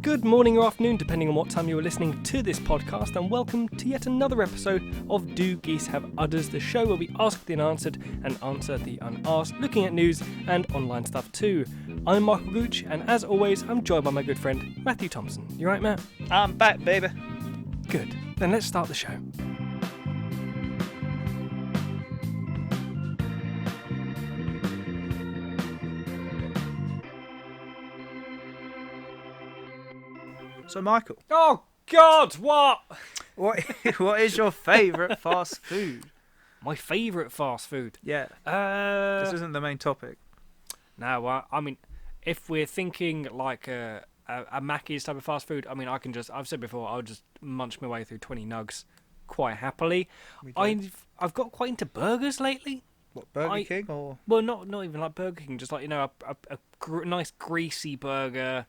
good morning or afternoon, depending on what time you are listening to this podcast, and welcome to yet another episode of Do Geese Have Udders, the show where we ask the unanswered and answer the unasked, looking at news and online stuff too. I'm Michael Gooch, and as always, I'm joined by my good friend Matthew Thompson. You right, Matt? I'm back, baby. Good. Then let's start the show. So, Michael. Oh, God, what? What is your favourite fast food? My favourite fast food? Yeah. This isn't the main topic. No, I mean, if we're thinking like a Mackey's type of fast food, I mean, I've said before, I'll just munch my way through 20 nugs quite happily. I've got quite into burgers lately. What, Burger King or? Well, not even like Burger King, just like, a nice greasy burger.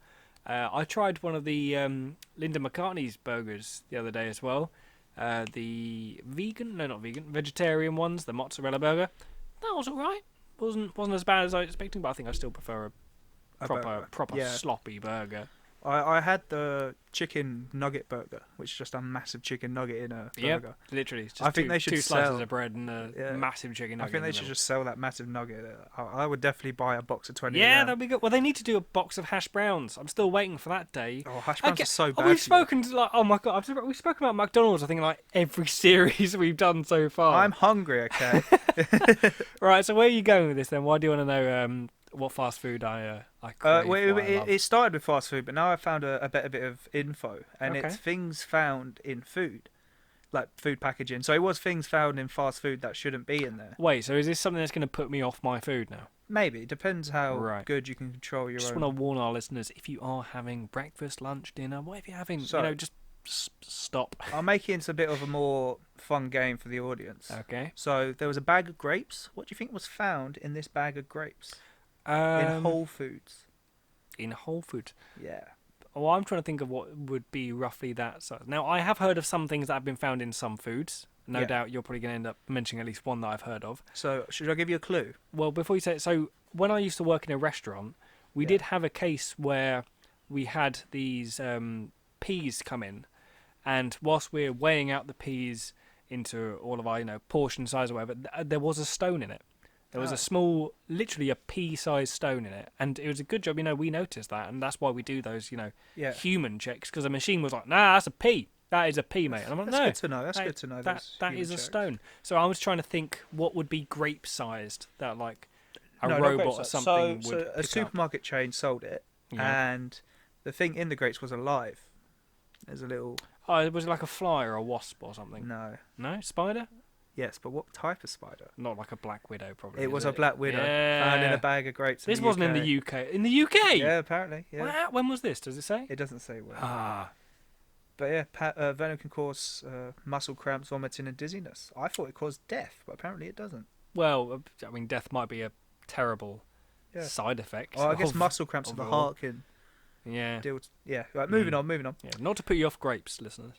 I tried one of the Linda McCartney's burgers the other day as well. The vegetarian ones, the mozzarella burger. That was alright. Wasn't as bad as I was expecting, but I think I still prefer a proper sloppy burger. I had the chicken nugget burger, which is just a massive chicken nugget in a burger. Yep, literally. It's just I think they should two sell slices of bread and a massive chicken nugget. I think they should just sell that massive nugget. I would definitely buy a box of 20. Yeah, that'd be good. Well, they need to do a box of hash browns. I'm still waiting for that day. Oh, hash browns are so bad. We've spoken oh my God, we've spoken about McDonald's. I think like every series we've done so far. I'm hungry. Okay. Right. So where are you going with this then? Why do you want to know what fast food I crave? It started with fast food, but now I found a better bit of info, and it's things found in food, like food packaging. So it was things found in fast food that shouldn't be in there. Wait, so is this something that's going to put me off my food now? Maybe. It depends how good you can control your own. Just want to warn our listeners, if you are having breakfast, lunch, dinner, whatever you're having, just stop. I'll make it into a bit of a more fun game for the audience. Okay. So there was a bag of grapes. What do you think was found in this bag of grapes? In Whole Foods. In Whole Foods? Yeah. Well, I'm trying to think of what would be roughly that size. Now, I have heard of some things that have been found in some foods. No doubt you're probably going to end up mentioning at least one that I've heard of. So, should I give you a clue? Well, before you say it, so when I used to work in a restaurant, we did have a case where we had these peas come in, and whilst we're weighing out the peas into all of our, portion size or whatever, there was a stone in it. There was a small, literally a pea-sized stone in it, and it was a good job, we noticed that, and that's why we do those, human checks, because the machine was like, nah, that's a pea. That is a pea, mate. And I'm like, that's good to know. That's good to know. That is a stone. So I was trying to think what would be grape-sized that, like, robot or something would So a supermarket chain sold it, and the thing in the grapes was alive. There's a little... Oh, was it like a fly or a wasp or something? No. No? Spider? Yes, but what type of spider? Not like a black widow, probably. It was a black widow found in a bag of grapes. This wasn't in the UK. In the UK? Yeah, apparently. Yeah. Wow. When was this? Does it say? It doesn't say when. But yeah, venom can cause muscle cramps, vomiting, and dizziness. I thought it caused death, but apparently it doesn't. Well, I mean, death might be a terrible side effect. Oh, I guess muscle cramps of the heart can. Yeah. Right, moving on. Yeah, not to put you off grapes, listeners.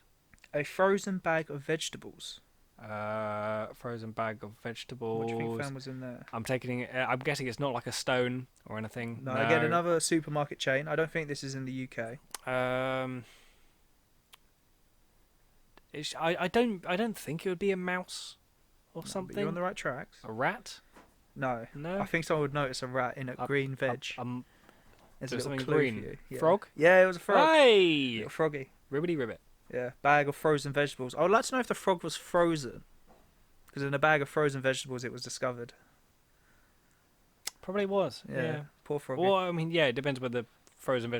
A frozen bag of vegetables. Frozen bag of vegetables. What do you think found was in there? I'm I'm guessing it's not like a stone or anything. No, again, another supermarket chain. I don't think this is in the UK. I don't think it would be a mouse or something. But you're on the right tracks. A rat? No. No. I think someone would notice a rat in a green veg. There's a little clue green. For you. Yeah. Frog? Yeah, it was a frog. Hey! Little froggy. Ribbity ribbit. Yeah, bag of frozen vegetables. I would like to know if the frog was frozen, because in a bag of frozen vegetables it was discovered. Probably was. Yeah. Poor froggy. Well, I mean, it depends whether frozen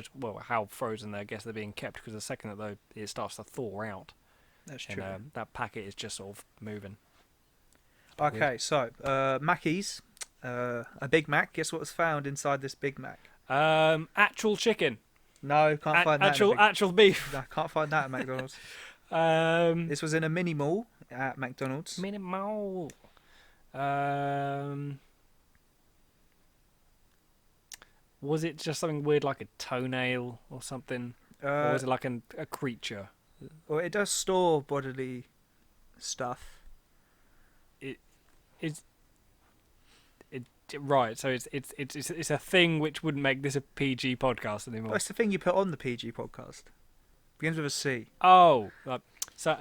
how frozen I guess they're being kept, because the second that it starts to thaw out, that's true. That packet is just sort of moving. Okay, so Mackey's, a Big Mac. Guess what was found inside this Big Mac? Actual chicken. No, can't find that. Actual beef. No, can't find that at McDonald's. This was in a mini mall at McDonald's. Mini mall. Was it just something weird like a toenail or something? Or was it like a creature? Well, it does store bodily stuff. Right, so it's a thing which wouldn't make this a PG podcast anymore. Well, it's the thing you put on the PG podcast. Begins with a C. Oh, so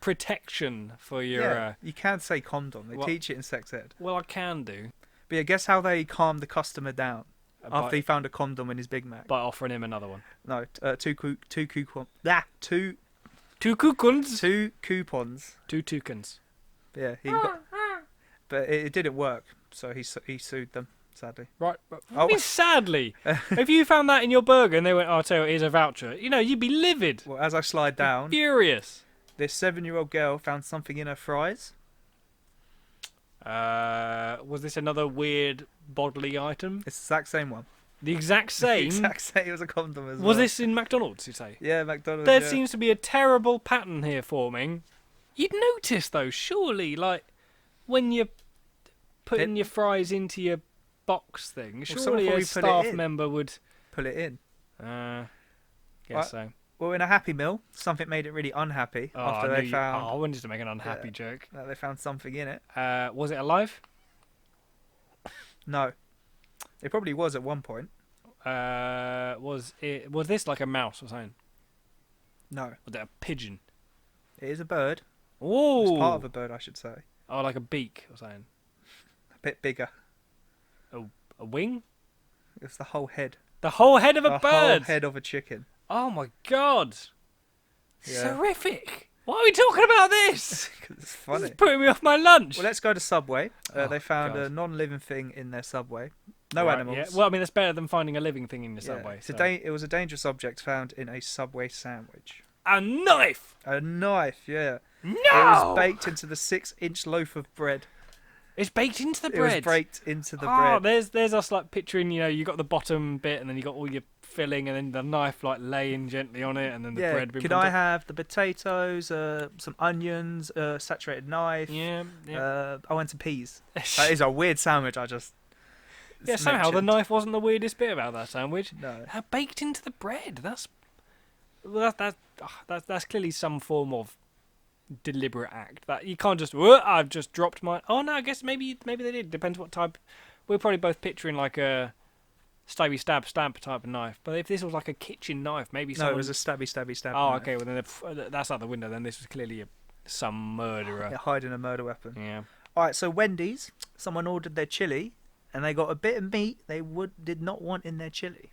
protection for your. Yeah, you can say condom. They teach it in sex ed. Well, I can do. But yeah, guess how they calmed the customer down after he found a condom in his Big Mac? By offering him another one. No, two coupons. Two coupons. Two coupons. Two toucans. Yeah, but it didn't work, so he sued them. Sadly. Right. I mean, sadly. If you found that in your burger and they went, "Oh, I'll tell you, here's a voucher," you'd be livid. Well, as I slide down, furious. This 7-year-old girl found something in her fries. Was this another weird bodily item? It's the exact same one. The exact same? The exact same. It was a condom as well. Was this in McDonald's, you say? Yeah, McDonald's. There seems to be a terrible pattern here forming. You'd notice, though, surely, like, when you're putting your fries into your box thing, surely a staff member would pull it in. Guess so. Well, in a Happy Meal, something made it really unhappy after they found. I wanted to make an unhappy joke. They found something in it. Was it alive? No. It probably was at one point. Was this like a mouse or something? No. Was it a pigeon? It is a bird. Oh. It's part of a bird, I should say. Oh, like a beak or something. A bit bigger. A wing? It's the whole head. The whole head of a bird. The whole head of a chicken. Oh my god! It's horrific. Why are we talking about this? Because it's funny. This is putting me off my lunch. Well, let's go to Subway. They found a non-living thing in their Subway. No animals. Yeah. Well, I mean, that's better than finding a living thing in your Subway. It was a dangerous object found in a Subway sandwich. A knife! A knife, yeah. No! It was baked into the 6-inch loaf of bread. It's baked into the bread? It was baked into the bread. There's us like picturing, you got the bottom bit and then you got all your filling and then the knife like laying gently on it and then the bread being Could I have the potatoes, some onions, saturated knife? Yeah. I want some peas. That is a weird sandwich. Somehow the knife wasn't the weirdest bit about that sandwich. No. Baked into the bread. That's clearly some form of deliberate act. That you can't just. I've just dropped my. Oh no, I guess maybe they did. Depends what type. We're probably both picturing like a stabby stab type of knife. But if this was like a kitchen knife, maybe. No, it was a stabby stab. Oh, knife. okay. Well then that's out the window. Then this was clearly some murderer. Hiding a murder weapon. Yeah. All right. So Wendy's, someone ordered their chili, and they got a bit of meat they did not want in their chili.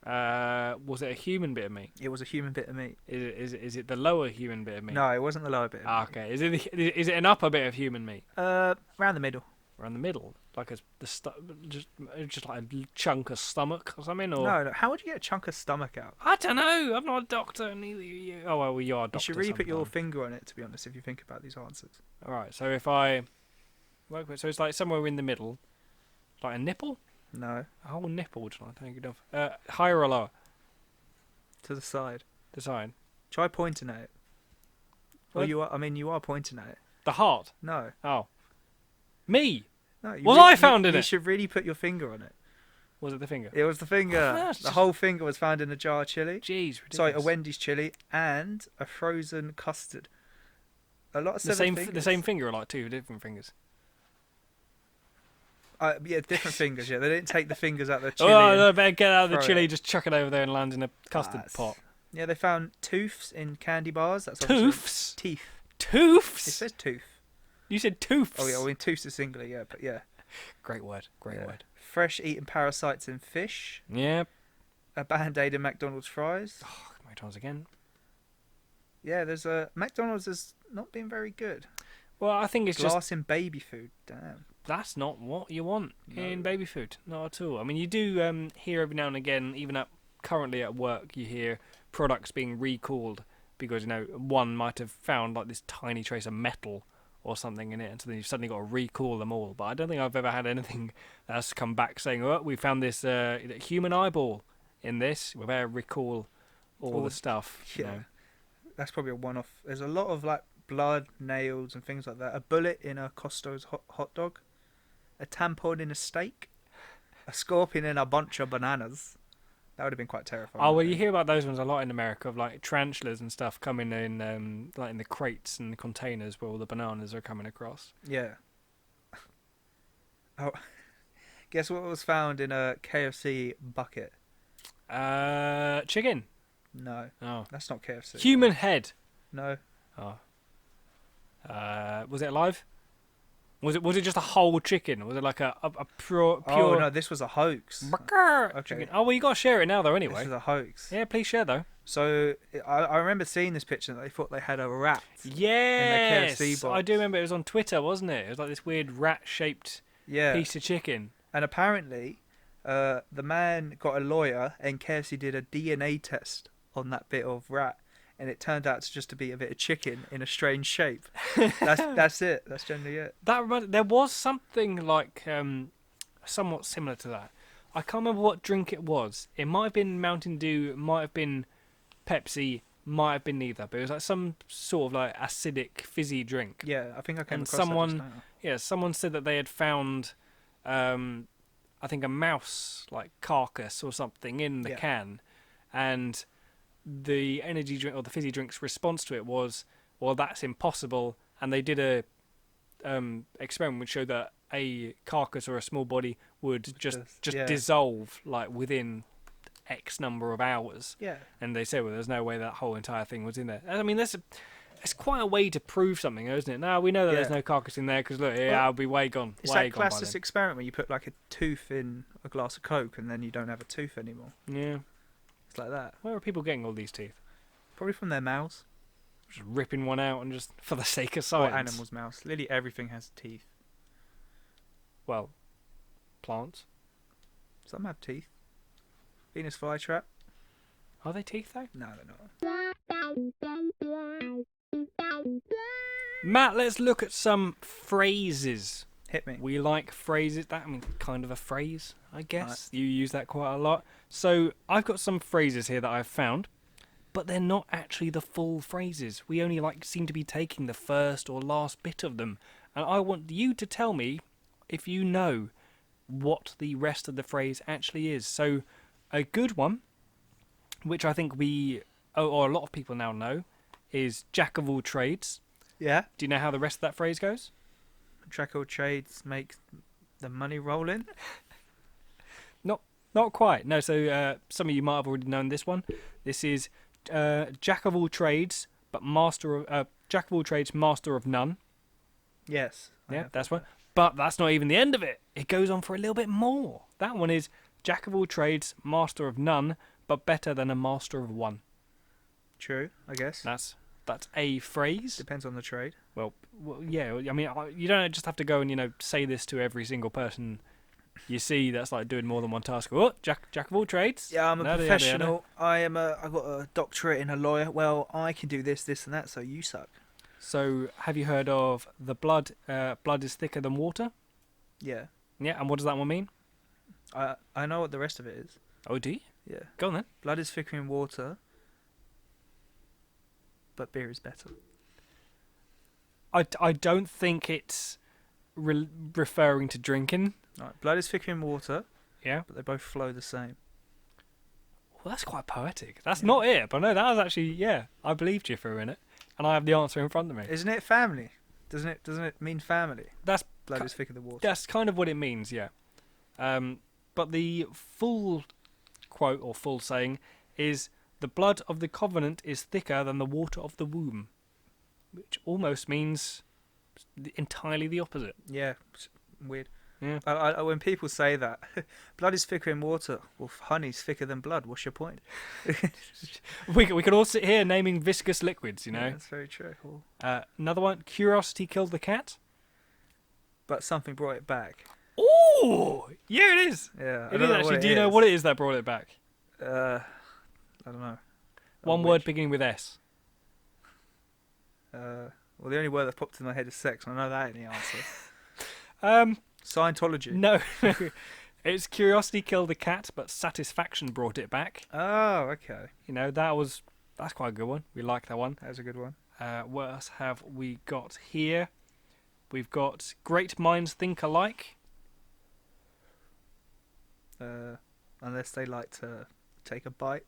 Was it a human bit of meat? It was a human bit of meat. Is it the lower human bit of meat? No, it wasn't the lower bit of meat. Okay. Is it an upper bit of human meat? Around the middle. Around the middle? Like just like a chunk of stomach or something? Or? No. How would you get a chunk of stomach out? I don't know. I'm not a doctor, neither are you. Oh, well, you are a doctor. You should really put your finger on it, to be honest, if you think about these answers. Alright, so if I... So it's like somewhere in the middle. Like a nipple? No. A whole nipple, would you like to think of? Higher or lower? To the side. The side. Try pointing at it. Well, you are pointing at it. The heart? No. Oh. Me? No. I found in it? You should really put your finger on it. Was it the finger? It was the finger. The whole finger was found in a jar of chili. Jeez, ridiculous. Sorry, a Wendy's chili and a frozen custard. A lot of the same finger or like two different fingers? Different fingers. Yeah, they didn't take the fingers out of the chili. Oh, no, better get out of the chili. Just chuck it over there and land in a custard pot. Yeah, they found tooths in candy bars. That's tooths. Teeth. Tooths. It says tooth. You said tooths. Oh yeah, I mean tooths is singular. Yeah, but yeah. Great word. Word. Fresh eaten parasites in fish. Yeah. A Band-Aid in McDonald's fries. Oh, McDonald's again. Yeah, there's McDonald's has not been very good. Well, I think it's glass in baby food. Damn. That's not what you want in baby food. Not at all. I mean, you do hear every now and again, even currently at work, you hear products being recalled because, one might have found like this tiny trace of metal or something in it, and so then you've suddenly got to recall them all. But I don't think I've ever had anything that's come back saying, "Oh, we found this human eyeball in this. We better recall all the stuff." Yeah, that's probably a one-off. There's a lot of like blood, nails, and things like that. A bullet in a Costo's hot dog. A tampon in a steak. A scorpion in a bunch of bananas. That would have been quite terrifying. Oh, well, you hear about those ones a lot in America, of like tarantulas and stuff coming in, like in the crates and the containers where all the bananas are coming across. Yeah. Oh, guess what was found in a KFC bucket? Chicken. No, Oh, that's not KFC. human head. No. Oh, was it alive? Was it just a whole chicken? Was it like a pure Oh pure no, this was a hoax. chicken? Okay, Oh well, you got to share it now though. this Anyway, was a hoax. yeah, please share though. So I remember seeing this picture and they thought they had a rat. Yes, KFC box. I do remember it was on Twitter, wasn't it? It was like this weird rat-shaped Yeah, piece of chicken. and apparently, the man got a lawyer and KFC did a DNA test on that bit of rat, and it turned out to just to be a bit of chicken in a strange shape. That's it. That's generally it. There was something like somewhat similar to that. I can't remember what drink it was. It might have been Mountain Dew, it might have been Pepsi, might have been neither, but it was like some sort of like acidic fizzy drink. Yeah, I think I came And across someone, that just now. yeah, someone said that they had found, I think a mouse like carcass or something in the Yeah. can, and the energy drink or the fizzy drink's response to it was, well, that's impossible. And they did a experiment which showed that a carcass or a small body would just Yeah. dissolve like within X number of hours. Yeah. And they said, well, there's no way that whole entire thing was in there. I mean, it's quite a way to prove something, isn't it? Now we know that there's Yeah. no carcass in there because look, Well, I'll be way gone. It's way that gone by classic then. experiment where you put like a tooth in a glass of Coke and then you don't have a tooth anymore. Yeah. It's like that. Where are people getting all these teeth? Probably from their mouths Just ripping one out and just for the sake of or science. animals' mouths. Literally everything has teeth. Well, plants. Some have teeth. Venus flytrap? Are they teeth though? No, they're not. Matt, let's look at some phrases. Hit me. We like phrases. That, I mean, kind of a phrase, I guess. You use that quite a lot. So I've got some phrases here that I've found, but they're not actually the full phrases. We only seem to be taking the first or last bit of them. And I want you to tell me if you know what the rest of the phrase actually is. So a good one, which I think or a lot of people now know, is jack of all trades. Yeah. Do you know how the rest of that phrase goes? Jack of trades make the money roll in. Not quite. No, so some of you might have already known this one. This is jack of all trades, but jack of all trades, master of none. Yes. I Yeah, have that's heard one. But that's not even the end of it. It goes on for a little bit more. That one is jack of all trades, master of none, but better than a master of one. that. True, I guess. That's a phrase. Depends on the trade. Well, yeah. I mean, you don't just have to go and say this to every single person you see that's like doing more than one task. Oh, jack of all trades. Yeah, I'm a Yada, yada, yada. professional. I got a doctorate in a lawyer. Well, I can do this, this, and that. So you suck. So, have you heard of the blood? Blood is thicker than water. Yeah. Yeah, and what does that one mean? I know what the rest of it is. Oh, do you? Yeah. Go on then. Blood is thicker in water, but beer is better. I don't think it's referring to drinking. Right. Blood is thicker in water, Yeah. but they both flow the same. Well, that's quite poetic. That's Yeah. not it, but no, that was actually, yeah, I believed you for a minute, and I have the answer in front of me. Isn't it family? Doesn't it mean family? That's Blood is thicker than water. That's kind of what it means, yeah. But the full quote or full saying is, the blood of the covenant is thicker than the water of the womb, which almost means entirely the opposite. Yeah. It's weird. Yeah. When people say that, blood is thicker in water. Well, honey's thicker than blood. What's your point? We could all sit here naming viscous liquids, Yeah, that's very true. Cool. Another one, curiosity killed the cat. But something brought it back. Oh, yeah, it is. Yeah. It is actually. Do you know what it is that brought it back? I don't know. One word beginning with S. Well, the only word that popped in my head is sex. I know that ain't the answer. Scientology. No, it's curiosity killed the cat, but satisfaction brought it back. Oh, okay. That's quite a good one. We like that one. That was a good one. What else have we got here? We've got great minds think alike. Unless they like to take a bite.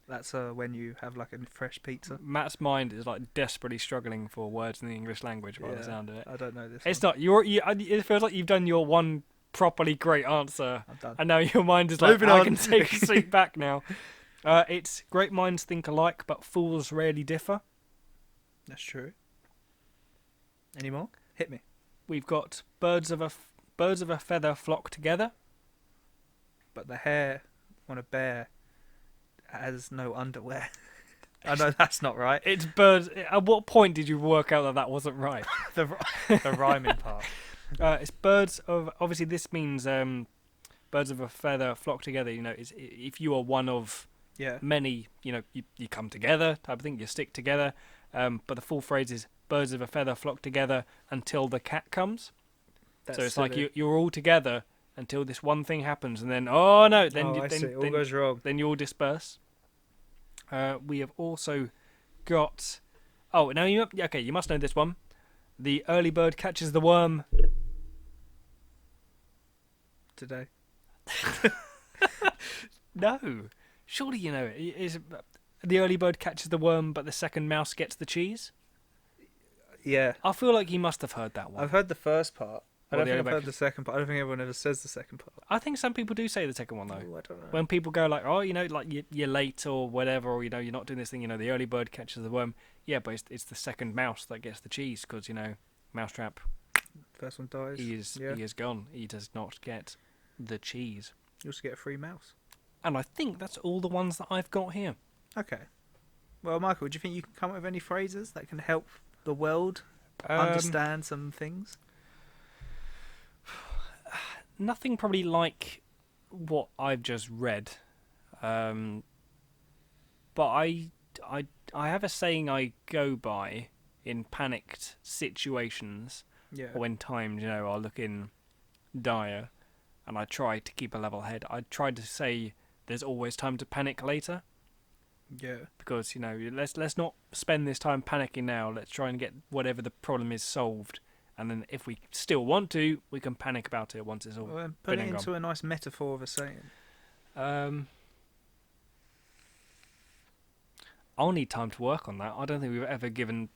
That's when you have like a fresh pizza. Matt's mind is like desperately struggling for words in the English language by the sound of it. I don't know this. It's not. It feels like you've done your one properly great answer, I'm done. and now your mind is like, Moving I on. can take a seat back now. It's great minds think alike, but fools rarely differ. That's true. Any more? Hit me. We've got birds of a feather flock together. But the hair on a bear has no underwear. I know that's not right. It's birds. At what point did you work out that that wasn't right? the rhyming part. It's birds of. Obviously, this means birds of a feather flock together. You know, if you are one of Yeah. many, you know, you come together type of thing. You stick together. But the full phrase is birds of a feather flock together until the cat comes. That's so it's silly. like you're all together until this one thing happens, and then then I see. It all goes wrong. then you all disperse. We have also got. Oh, now you must know this one. The early bird catches the worm. Today. No, surely you know it. Is the early bird catches the worm, but the second mouse gets the cheese? Yeah. I feel like you must have heard that one. I've heard the first part. I Well, don't think I've the heard the second part. I don't think everyone ever says the second part. I think some people do say the second one though. Ooh, I don't know. When people go like, oh, you know, like you're late or whatever, or you know, you're not doing this thing. You know, the early bird catches the worm. Yeah, but it's the second mouse that gets the cheese because you know, mousetrap. First one dies. He is gone. He does not get the cheese. You also get a free mouse. And I think that's all the ones that I've got here. Okay. Well, Michael, do you think you can come up with any phrases that can help the world understand some things? Nothing probably like what I've just read. But I have a saying I go by in panicked situations Yeah. or when times, you know, are looking dire, and I try to keep a level head. I try to say there's always time to panic later. Yeah. Because, you know, let's not spend this time panicking now. Let's try and get whatever the problem is solved. And then if we still want to, we can panic about it once it's all Well, been put it and into a nice metaphor of a saying. gone. I'll need time to work on that. I don't think we've ever given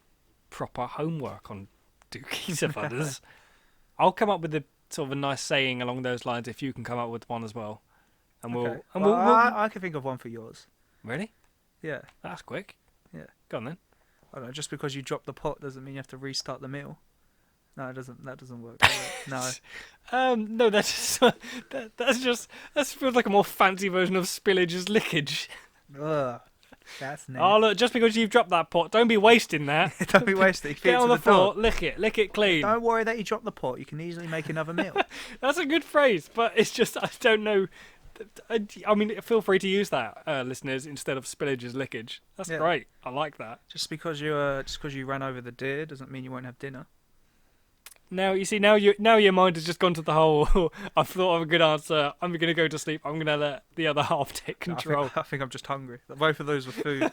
proper homework on Geese of Udders. I'll come up with a sort of a nice saying along those lines if you can come up with one as well. And Okay. we'll I can think of one for yours. Really? Yeah. That's quick. Yeah. Go on then. I don't know, just because you drop the pot doesn't mean you have to restart the meal. No, it doesn't. That doesn't work. Does it? No. No, that's just that feels like a more fancy version of spillage is lickage. Ugh. That's nasty. Oh look, just because you've dropped that pot, don't be wasting that. Don't be wasted. Get on the floor, lick it clean. Don't worry that you dropped the pot. You can easily make another meal. That's a good phrase, but it's just I don't know. I mean, feel free to use that, listeners, instead of spillage is lickage. That's Yeah. great. I like that. Just because you ran over the deer doesn't mean you won't have dinner. Now you see, now your mind has just gone to the whole. I've thought of a good answer. I'm going to go to sleep. I'm going to let the other half take control. I think I'm just hungry. Both of those were food.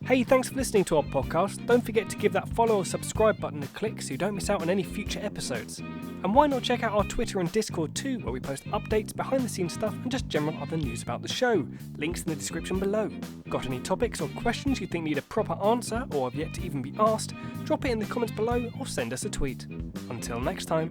Hey, thanks for listening to our podcast. Don't forget to give that follow or subscribe button a click so you don't miss out on any future episodes. And why not check out our Twitter and Discord too, where we post updates, behind the scenes stuff, and just general other news about the show. Links in the description below. Got any topics or questions you think need a proper answer or have yet to even be asked? Drop it in the comments below or send us a tweet. Until next time.